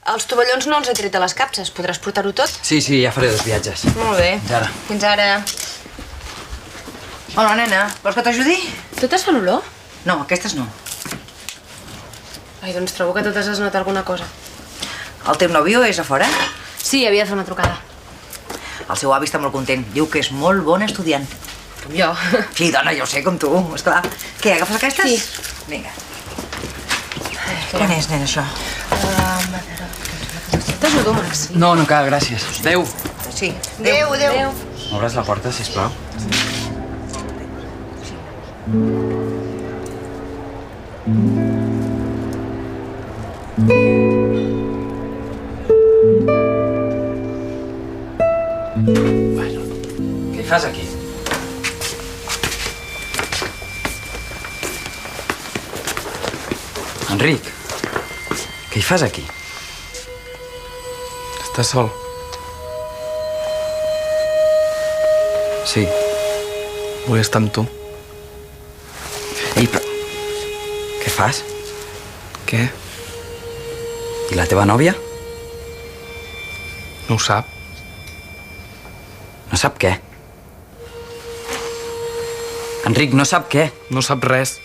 Els tovallons no els he tret a les capses. Podràs portar-ho tot? Sí, ja faré 2 viatges. Molt bé. Fins ara. Fins ara. Hola, nena. Vols que t'ajudi? Totes fan olor? No, aquestes no. Ai, doncs trobo que totes es nota alguna cosa. El teu nòvio és a fora? Sí, havia de fer una trucada. El seu avi està molt content. Diu que és molt bon estudiant. Com jo. Sí, dona, jo ho sé, com tu, esclar. Què, agafes aquestes? Sí. Vinga. Quan és, nena, això? T'has no, Max? No cal, gràcies. Adéu. Sí. Adéu, adéu. M'obres la porta, sisplau? Bueno, què hi fas aquí? Enric, què hi fas aquí? Estàs sol? Sí. Vull estar amb tu. Ei, però... Què fas? Què? I la teva nòvia? No ho sap. No sap què? Enric, no sap què? No sap res.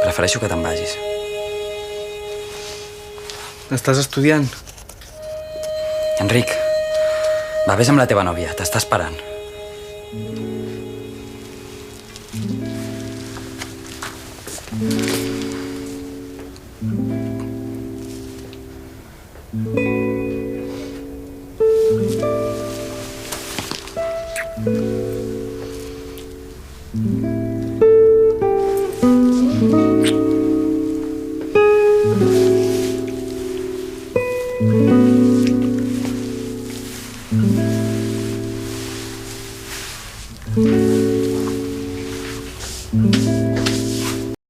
Prefereixo que te'n vagis. Estàs estudiant? Enric, va, vés amb la teva nòvia, t'està esperant.